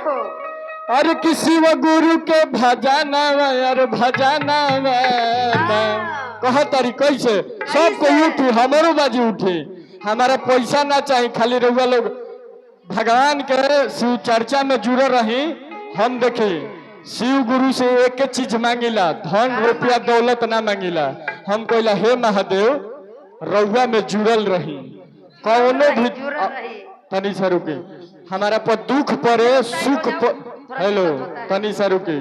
हो। अरे किसी वो गुरु के भजाना अरे भजाना कह तारी कैसे सब कोई उठी हमारो बाजी उठी। हमारा पैसा ना चाहिए खाली रहुआ लोग भगवान के शिव चर्चा में जुड़े रही। हम देखी शिव गुरु से एक चीज मांगिला धन रुपया दौलत ना मांगिला। हम कहला हे महादेव रउआ में जुड़ल रही कौनो भी तनी सा रुके हमारा पर दुख पड़े सुख हेलो तनी सा रुके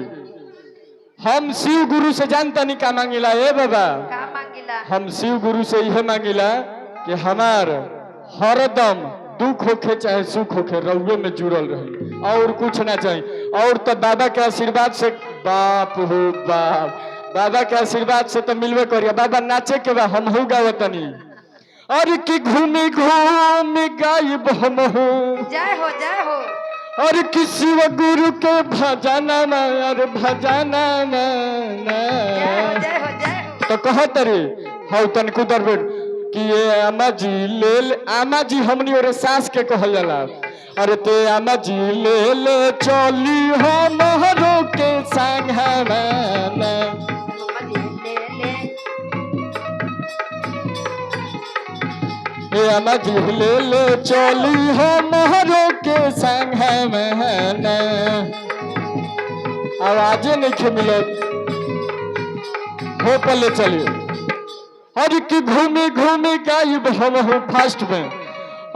हम शिव गुरु से जानता नहीं का मांगिला ए बाबा हम शिव गुरु से यह मांगिला कि हमार हरदम दुख होखे चाहे सुख होखे रउए में जुड़ल रही और कुछ ना चाहिए। और तो बाबा के आशीर्वाद से बाप हो बाप बाबा के आशीर्वाद से तो मिलवे करिए। बाबा नाचे के बाद हम हो गावतनी और कि घूमी घूमी गायब हम हो जय हो जय हो। और किसी वो गुरु के भजाना और भजाना तो कहत रे हौ तन कुदर बेट कि ये आमा जी ले आमा जी हमनी और सास के कहल जाला। अरे ते आमा जी ले चली हमरो के संग हमाना आमा जी ले चली हमरो के संग हमाना आवाजे नहीं मिलत हो पले चलिए। और कि घूमे घूमे गायब हम हो फास्ट में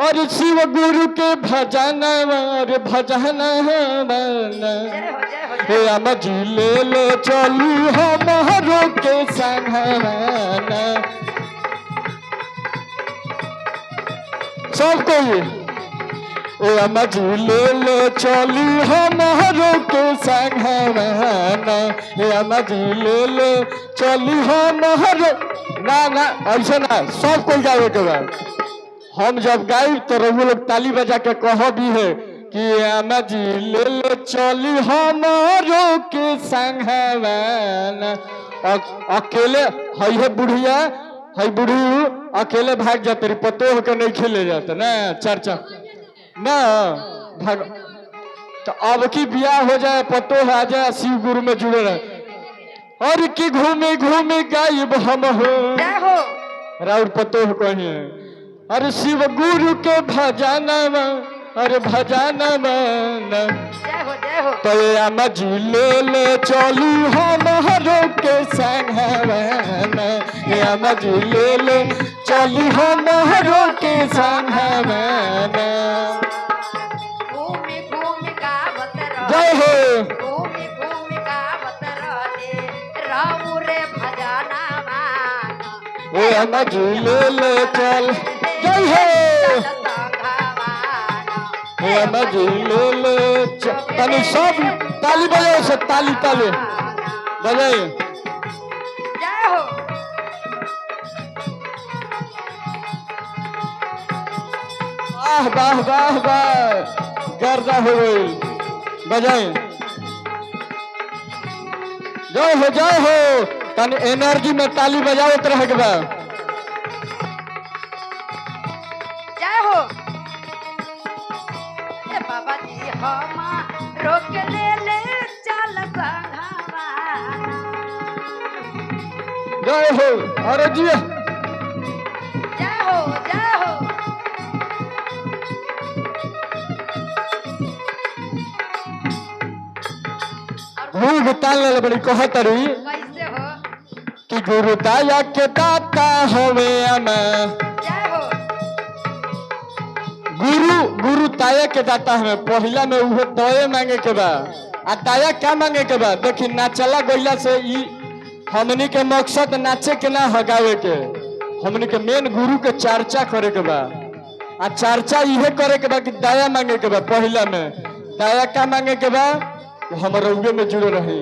और शिव गुरु के भजाना और भजाना हे आमा जी ले चलू हमरो के संगना सब कोई ए आमा जी ले चलू हमरो के संगना हे आमा जी ले चलू हमरो ना ना ऐसा ना सब कोई गावे के बाद हम जब गाई तो रघु लोग ताली बजा के कहो भी है कि आमा जी ले चली हमारो के संगवाना अकेले है बुढ़िया है बुढ़ी अकेले भाग जाते रे पतो होकर नहीं खेले जाते ना चर्चा ना भाग तो अब की ब्याह हो जाए पतो आ जाए शिव गुरु में जुड़े रहे और की घूमे घूमे गायब हम हो राउर पतो हो कहीं। अरे शिव गुरु के भजाना अरे भजाना तो आमा जी ले चलू हमरो के संगवाना आमा जी ले चलू हमरो के संगवाना जय हो आमा जी ले चल जय हो आमा जी ले तनी सब ताली बजाओ से ताली ताली बजाए जय हो। वाह वाह वाह वाह गर्दा हो गई बजाए जय हो तन एनर्जी में ताली बजाओ तरह के बा जय हो। ए बाबा जी हम रोक ले चल संगवाना जय हो। अरे जी जय हो जय हो। भूख ताल बड़ी कहतरी कैसे हो कि गुरु दाया के दाता हमें आमा जय हो। गुरु ताया के दाता हमें पहला में उहे दये मांगे के बा आ ताया क्या मांगे के बा देखी नाचला गइला से ई हमनी के मकसद नाचे के ना हगावे के हमनी के मेन गुरु के चर्चा करे के बा आ चर्चा इहे करे के बा कि दया मांगे के बा। पहला में दया क्या मांगे के बा हम रउए में जुड़े रही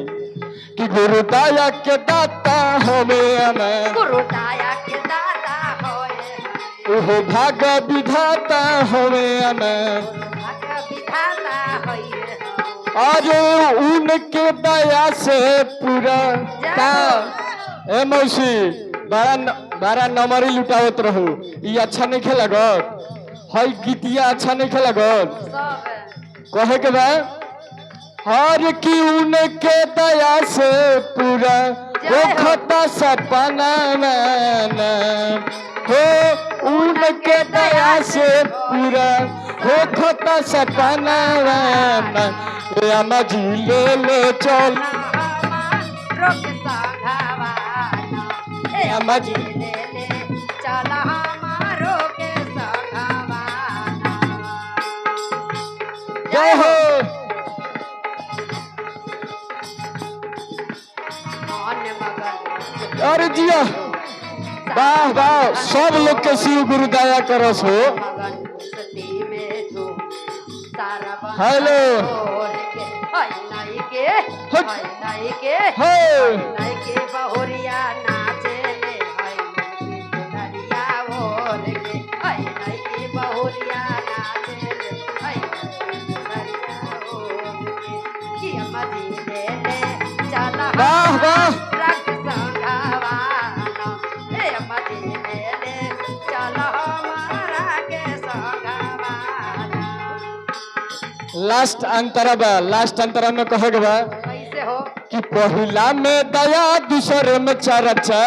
कि गुरु दया के दाता हमें आमा गुरु दया के दाता होए ओहो भाग विधाता हमें आमा भाग विधाता होए अरे उनके दया से पूरा का ए मौसी बड़ा नंबरी लुटावत रहू ये अच्छा नहीं खेलगत है गीतिया अच्छा नहीं खेलगत सब कहे के बा हर की उनके दया से पूरा हो खता सपना हो उनके दया से पूरा हो खता सपना अम्मा जी ले चल रोक संघवाना ए अम्मा जी ले चल हमारो के संघवाना। जय हो। मन मगन अरे जिया वाह वाह सब लोग के शिव गुरु दया करस हो। मगन सती में जो सारा हेलो हाय नाई के हट। हाय नाई के हे नाई के बहुरिया नाचे ले हाय नाई के दुलरिया बोल के हाय नाई के बहुरिया नाचे ले हाय नाई के दुलरिया बोल के कि अम्मा जी ले चला वाह वाह रख संघवाना ए अम्मा जी ले चला हमारा के संघवाना। लास्ट अंतरा बा लास्ट अंतरा में कहे बा कैसे हो कि पहिला में दया दूसरे में चर्चा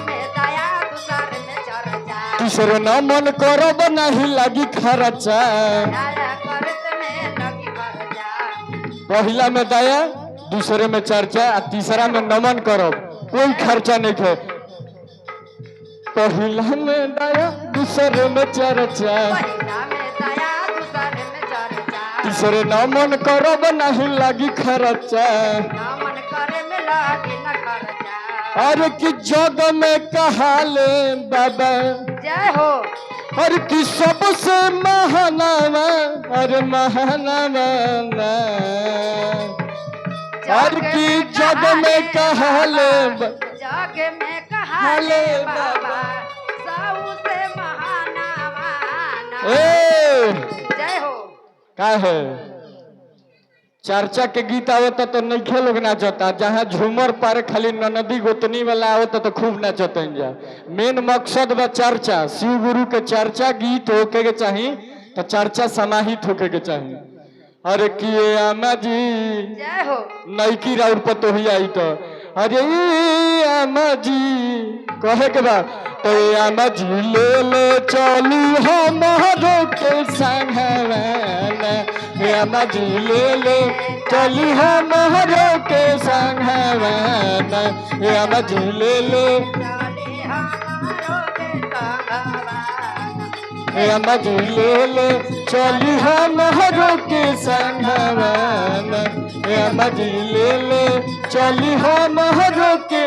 में दया दूसर में चर्चा तीसरे न मन करब नहीं लगी खर्चा। दया करत में लगी मरजा पहिला में दया दूसरे में चर्चा आ तीसरा में नमन करब कोई खर्चा नहीं थे। पहिला में दया दूसरे में चर्चा पहिला में दया दूसर में चर्चा तीसरे न मन करब नहीं लगी खर्चा। ना मन करे में लगी न खर्चा। अरे कि जग में कहाले बाबा जय हो और कि सबसे महानावा अरे महानावा और कि जग में कहले जग में कहले बाबा सबसे महानावा ए जय हो का है चर्चा के गीत आवता तो नहीं खेल लोग नाचता जहाँ झूमर पार खाली ननदी गोतनी वाला आवता तो खूब नाचते जा। मेन मकसद बा चर्चा शिव गुरु के चर्चा गीत होके के चाहिए तो चर्चा समाहित होके के चाहिए। अरे किए आमा जी जय हो नईकी राउर पतोही आई तो अरे आमा जी कहे के बा तो आमा जी ले चलू हमारो के संगवाना आमा जी ले चलू हमारो के संगवाना आमा जी ले चले हमारो के संगवाना अम्मा जी ले चली हमारो के संगवाना अम्मा जी ले चली हमारो के